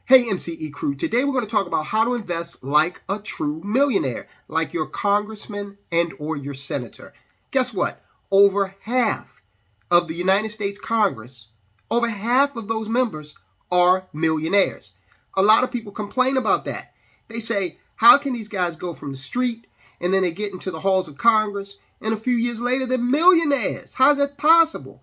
Hey MCE crew, today we're going to talk about how to invest like a true millionaire, like your congressman and or your senator. Guess what? Over half of the United States Congress, over half of those members are millionaires. A lot of people complain about that. They say, how can these guys go from the street and then they get into the halls of Congress and a few years later they're millionaires? How's that possible?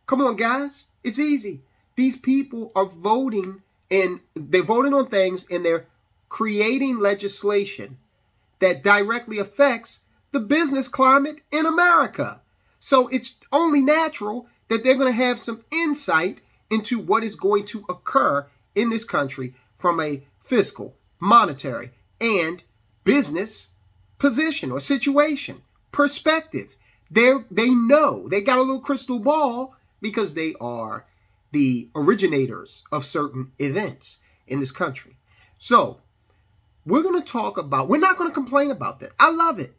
Come on, guys. It's easy. These people are voting, and they're voting on things, and they're creating legislation that directly affects the business climate in America. So it's only natural that they're going to have some insight into what is going to occur in this country from a fiscal, monetary, and business position or situation, perspective. They know. They got a little crystal ball because they are the originators of certain events in this country. So we're going to talk about, we're not going to complain about that. I love it.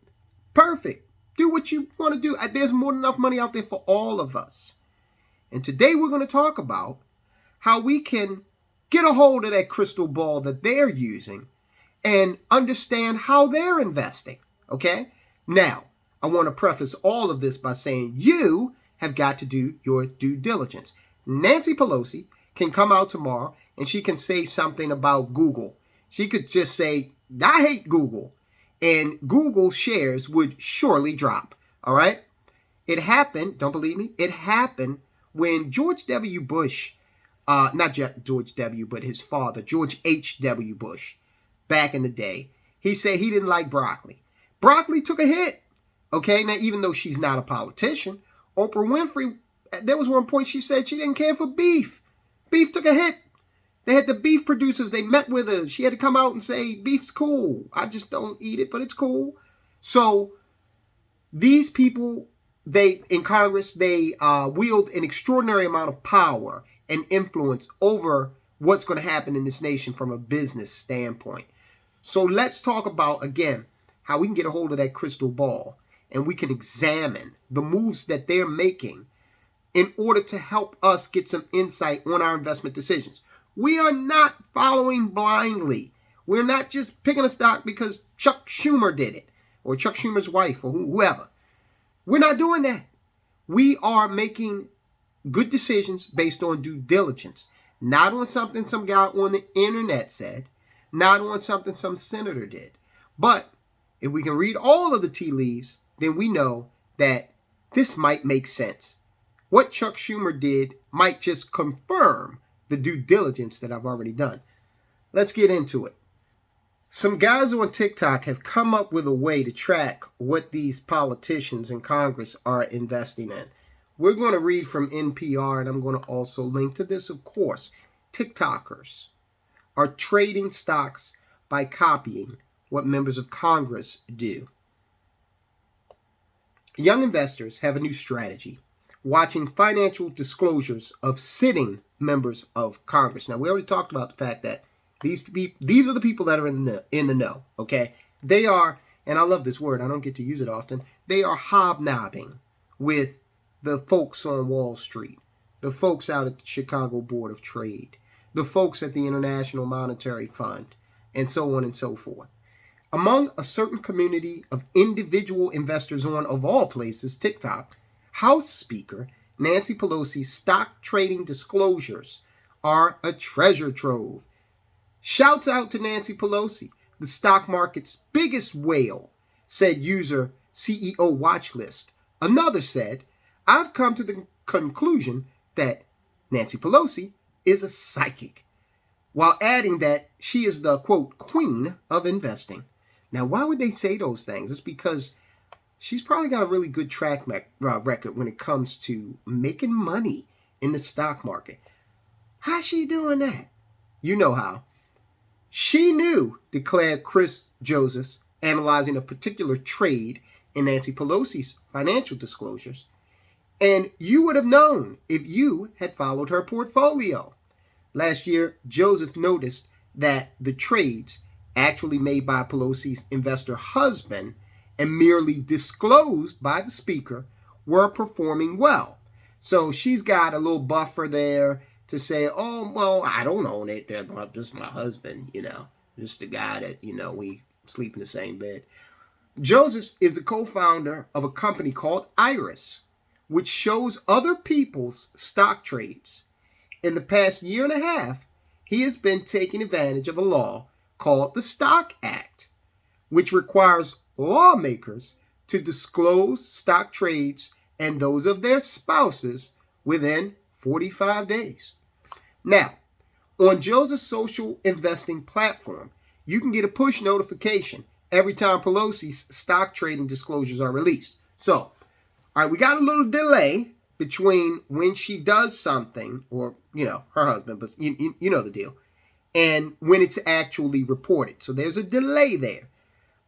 Perfect. Do what you want to do. There's more than enough money out there for all of us. And today we're going to talk about how we can get a hold of that crystal ball that they're using and understand how they're investing. Okay? Now, I want to preface all of this by saying you have got to do your due diligence. Nancy Pelosi can come out tomorrow and she can say something about Google. She could just say, I hate Google. And Google shares would surely drop. All right? It happened, don't believe me, it happened when George W. Bush, not George W., but his father, George H.W. Bush, back in the day, he said he didn't like broccoli. Broccoli took a hit. Okay, now even though she's not a politician, Oprah Winfrey, there was one point she said she didn't care for beef. Beef took a hit. They had the beef producers, they met with her. She had to come out and say, beef's cool. I just don't eat it, but it's cool. So these people, in Congress, they wield an extraordinary amount of power and influence over what's going to happen in this nation from a business standpoint. So let's talk about, again, how we can get a hold of that crystal ball and we can examine the moves that they're making in order to help us get some insight on our investment decisions. We are not following blindly. We're not just picking a stock because Chuck Schumer did it, or Chuck Schumer's wife, or whoever. We're not doing that. We are making good decisions based on due diligence, not on something some guy on the internet said, not on something some senator did. But if we can read all of the tea leaves, then we know that this might make sense. What Chuck Schumer did might just confirm the due diligence that I've already done. Let's get into it. Some guys on TikTok have come up with a way to track what these politicians in Congress are investing in. We're going to read from NPR, and I'm going to also link to this, of course. TikTokers are trading stocks by copying what members of Congress do. Young investors have a new strategy, watching financial disclosures of sitting members of Congress. Now, we already talked about the fact that these are the people that are in the know, okay? They are, and I love this word, I don't get to use it often, they are hobnobbing with the folks on Wall Street, the folks out at the Chicago Board of Trade, the folks at the International Monetary Fund, and so on and so forth. Among a certain community of individual investors on, of all places, TikTok, House Speaker Nancy Pelosi's stock trading disclosures are a treasure trove. Shouts out to Nancy Pelosi, the stock market's biggest whale, said user CEO Watchlist. Another said, I've come to the conclusion that Nancy Pelosi is a psychic, while adding that she is the, quote, queen of investing. Now, why would they say those things? It's because she's probably got a really good track record when it comes to making money in the stock market. How's she doing that? You know how. She knew, declared Chris Joseph, analyzing a particular trade in Nancy Pelosi's financial disclosures. And you would have known if you had followed her portfolio. Last year, Joseph noticed that the trades actually made by Pelosi's investor husband and merely disclosed by the speaker were performing well. So she's got a little buffer there to say, oh, well, I don't own it. Just my husband, just the guy that, we sleep in the same bed. Joseph is the co-founder of a company called Iris, which shows other people's stock trades. In the past year and a half, he has been taking advantage of a law called the Stock Act, which requires lawmakers to disclose stock trades and those of their spouses within 45 days. Now, on Joseph's social investing platform, you can get a push notification every time Pelosi's stock trading disclosures are released. So, all right, we got a little delay between when she does something, or, her husband, but you know the deal, and when it's actually reported. So there's a delay there.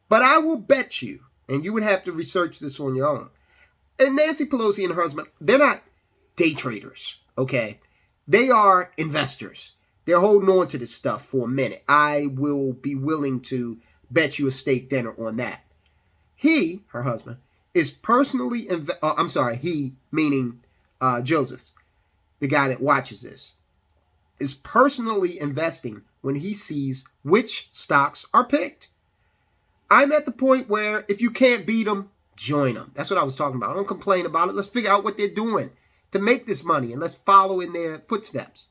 But I will bet you, and you would have to research this on your own, and Nancy Pelosi and her husband, they're not day traders, okay? They are investors. They're holding on to this stuff for a minute. I will be willing to bet you a steak dinner on that. He, her husband, is personally, he meaning Joseph, the guy that watches this, is personally investing when he sees which stocks are picked. I'm at the point where if you can't beat them, join them. That's what I was talking about. I don't complain about it. Let's figure out what they're doing to make this money, and let's follow in their footsteps.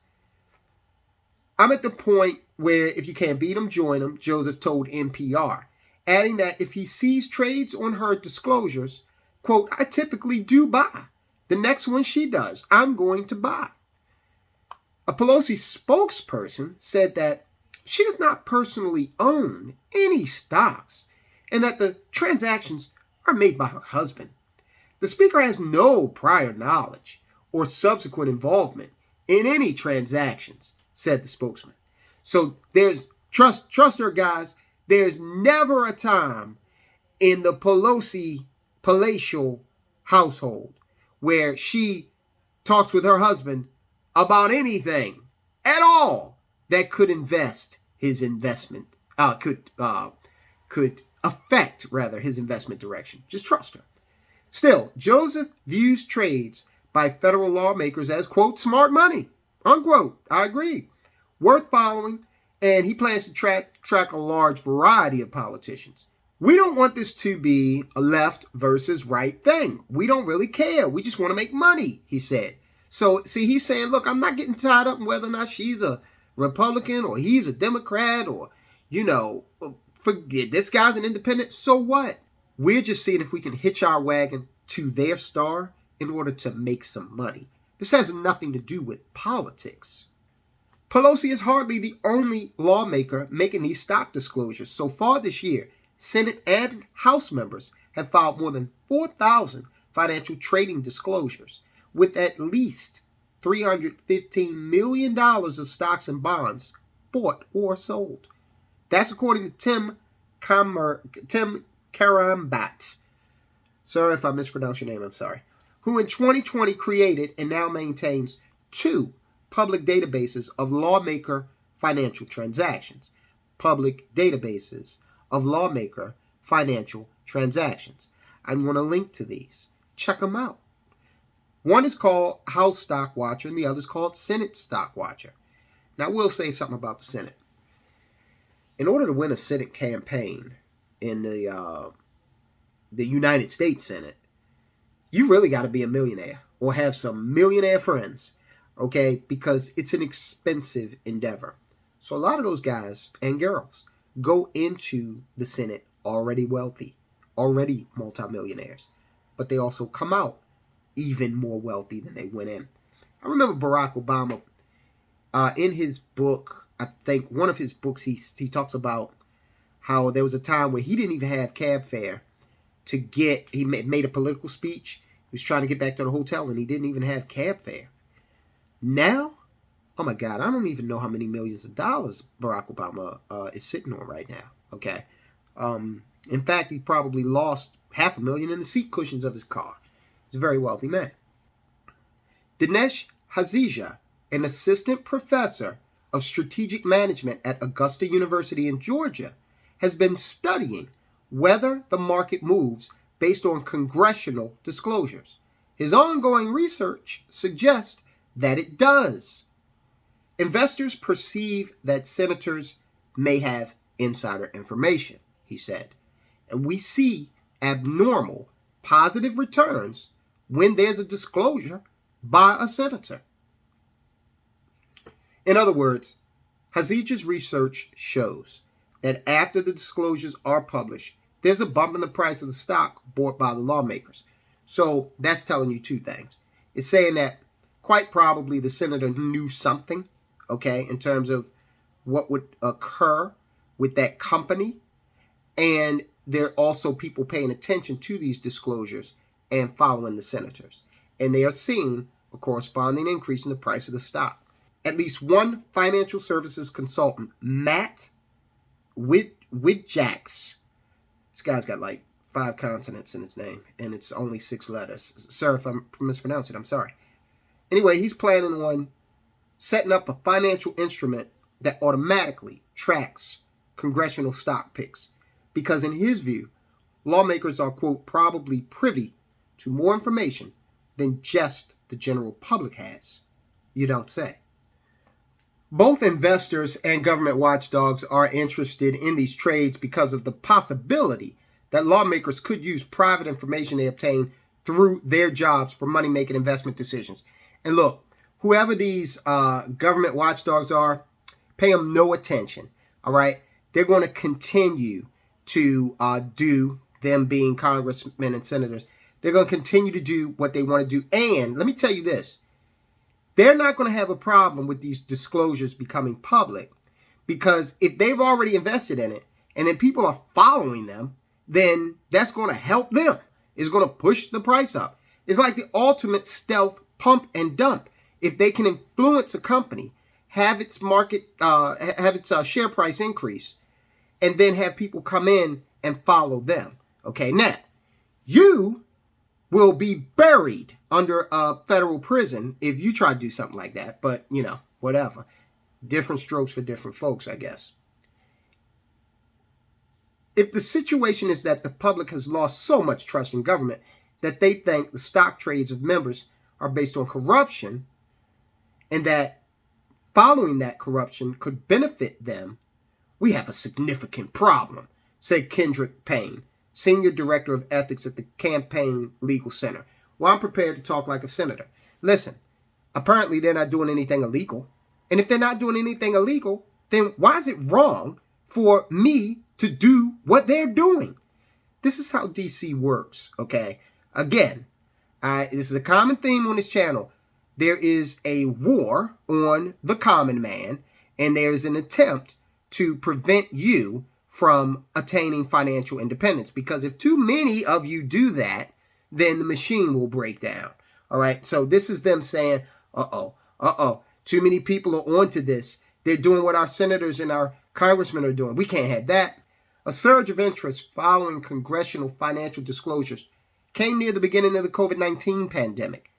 I'm at the point where if you can't beat them, join them, Joseph told NPR, adding that if he sees trades on her disclosures, quote, I typically do buy. The next one she does, I'm going to buy. A Pelosi spokesperson said that she does not personally own any stocks and that the transactions are made by her husband. The speaker has no prior knowledge or subsequent involvement in any transactions, said the spokesman. So there's trust her, guys. There's never a time in the Pelosi palatial household where she talks with her husband about anything at all that could affect his investment direction. Just trust her. Still, Joseph views trades by federal lawmakers as, quote, smart money, unquote. I agree. Worth following, and he plans to track a large variety of politicians. We don't want this to be a left versus right thing. We don't really care. We just want to make money, he said. So, see, he's saying, look, I'm not getting tied up in whether or not she's a Republican or he's a Democrat or, forget this guy's an independent. So what? We're just seeing if we can hitch our wagon to their star in order to make some money. This has nothing to do with politics. Pelosi is hardly the only lawmaker making these stock disclosures. So far this year, Senate and House members have filed more than 4,000 financial trading disclosures, with at least $315 million of stocks and bonds bought or sold. That's according to Tim Carambat. Sorry if I mispronounced your name, I'm sorry. Who in 2020 created and now maintains 2 public databases of lawmaker financial transactions. Public databases of lawmaker financial transactions. I'm going to link to these. Check them out. One is called House Stock Watcher and the other is called Senate Stock Watcher. Now, we'll say something about the Senate. In order to win a Senate campaign in the United States Senate, you really got to be a millionaire or have some millionaire friends, okay? Because it's an expensive endeavor. So a lot of those guys and girls go into the Senate already wealthy, already multimillionaires, but they also come out even more wealthy than they went in. I remember Barack Obama, in his book, I think one of his books, he talks about how there was a time where he didn't even have cab fare to get, he made a political speech. He was trying to get back to the hotel and he didn't even have cab fare. Now, oh my God, I don't even know how many millions of dollars Barack Obama is sitting on right now, okay? In fact, he probably lost $500,000 in the seat cushions of his car. He's a very wealthy man. Dinesh Hazija, an assistant professor of strategic management at Augusta University in Georgia, has been studying whether the market moves based on congressional disclosures. His ongoing research suggests that it does. Investors perceive that senators may have insider information, he said. And we see abnormal positive returns when there's a disclosure by a senator. In other words, Hazij's research shows that after the disclosures are published, there's a bump in the price of the stock bought by the lawmakers. So that's telling you two things. It's saying that quite probably the senator knew something, okay, in terms of what would occur with that company. And there are also people paying attention to these disclosures and following the senators. And they are seeing a corresponding increase in the price of the stock. At least one financial services consultant, Matt Widjacks, this guy's got like 5 consonants in his name, and it's only 6 letters. Sir, if I'm mispronouncing it, I'm sorry. Anyway, he's planning on setting up a financial instrument that automatically tracks congressional stock picks. Because in his view, lawmakers are, quote, probably privy to more information than just the general public has. You don't say. Both investors and government watchdogs are interested in these trades because of the possibility that lawmakers could use private information they obtain through their jobs for money-making investment decisions. And look, whoever these government watchdogs are, pay them no attention, all right? They're going to continue to do, them being congressmen and senators, they're going to continue to do what they want to do. And let me tell you this, they're not going to have a problem with these disclosures becoming public, because if they've already invested in it and then people are following them, then that's going to help them. It's going to push the price up. It's like the ultimate stealth pump and dump. If they can influence a company, have its market, have its share price increase, and then have people come in and follow them. Okay, now, you will be buried under a federal prison if you try to do something like that. But, you know, whatever. Different strokes for different folks, I guess. If the situation is that the public has lost so much trust in government that they think the stock trades of members are based on corruption, and that following that corruption could benefit them, we have a significant problem, said Kendrick Payne, Senior Director of Ethics at the Campaign Legal Center. Well, I'm prepared to talk like a senator. Listen, apparently they're not doing anything illegal. And if they're not doing anything illegal, then why is it wrong for me to do what they're doing? This is how DC works, okay? Again, this is a common theme on this channel. There is a war on the common man, and there's an attempt to prevent you from attaining financial independence. Because if too many of you do that, then the machine will break down. All right, so this is them saying, too many people are onto this. They're doing what our senators and our congressmen are doing. We can't have that. A surge of interest following congressional financial disclosures came near the beginning of the COVID-19 pandemic,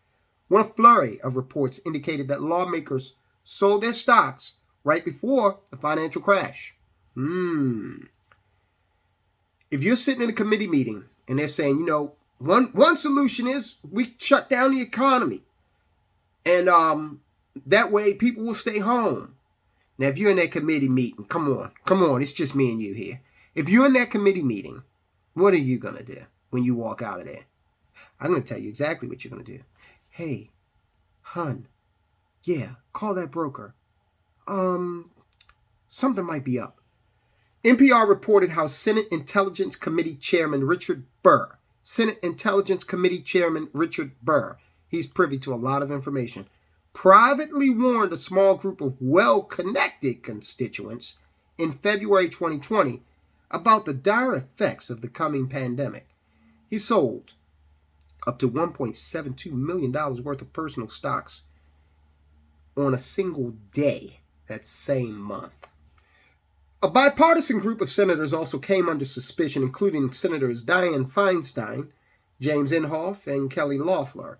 when a flurry of reports indicated that lawmakers sold their stocks right before the financial crash. If you're sitting in a committee meeting and they're saying, you know, one solution is we shut down the economy, and that way people will stay home. Now, if you're in that committee meeting, come on, it's just me and you here. If you're in that committee meeting, what are you going to do when you walk out of there? I'm going to tell you exactly what you're going to do. Hey, hun, yeah, call that broker. Something might be up. NPR reported how Senate Intelligence Committee Chairman Richard Burr, he's privy to a lot of information, privately warned a small group of well-connected constituents in February 2020 about the dire effects of the coming pandemic. He sold up to $1.72 million worth of personal stocks on a single day that same month. A bipartisan group of senators also came under suspicion, including Senators Dianne Feinstein, James Inhofe, and Kelly Loeffler.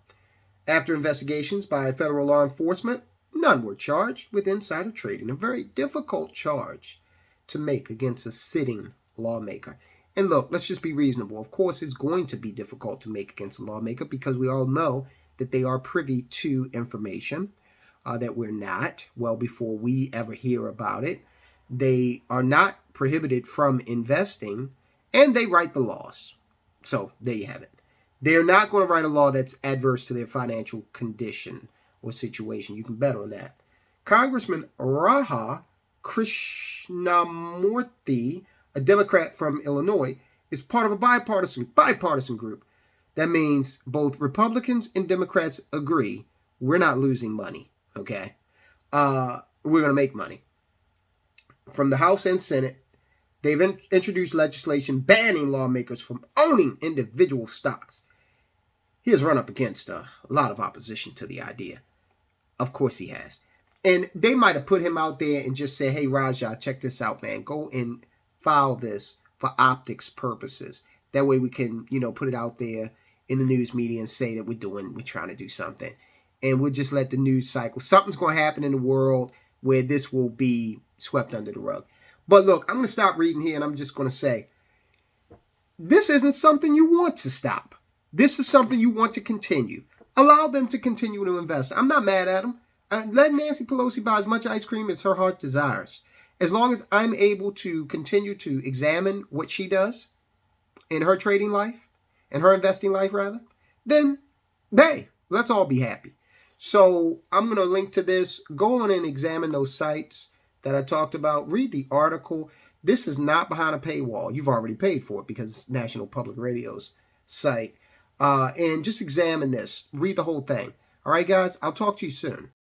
After investigations by federal law enforcement, none were charged with insider trading, a very difficult charge to make against a sitting lawmaker. And look, let's just be reasonable. Of course, it's going to be difficult to make against a lawmaker because we all know that they are privy to information. that we're not, well before we ever hear about it. They are not prohibited from investing, and they write the laws. So there you have it. They're not going to write a law that's adverse to their financial condition or situation. You can bet on that. Congressman Raha Krishnamurthy, a Democrat from Illinois, is part of a bipartisan group. That means both Republicans and Democrats agree we're not losing money, okay? We're going to make money. From the House and Senate, they've introduced legislation banning lawmakers from owning individual stocks. He has run up against a lot of opposition to the idea. Of course he has. And they might have put him out there and just said, hey, Raja, check this out, man. Go and file this for optics purposes. That way we can, put it out there in the news media and say that we're trying to do something. And we'll just let the news cycle. Something's going to happen in the world where this will be swept under the rug. But look, I'm going to stop reading here and I'm just going to say, this isn't something you want to stop. This is something you want to continue. Allow them to continue to invest. I'm not mad at them. Let Nancy Pelosi buy as much ice cream as her heart desires. As long as I'm able to continue to examine what she does in her trading life, and her investing life rather, then, hey, let's all be happy. So I'm going to link to this. Go on and examine those sites that I talked about. Read the article. This is not behind a paywall. You've already paid for it because it's National Public Radio's site. And just examine this. Read the whole thing. All right, guys, I'll talk to you soon.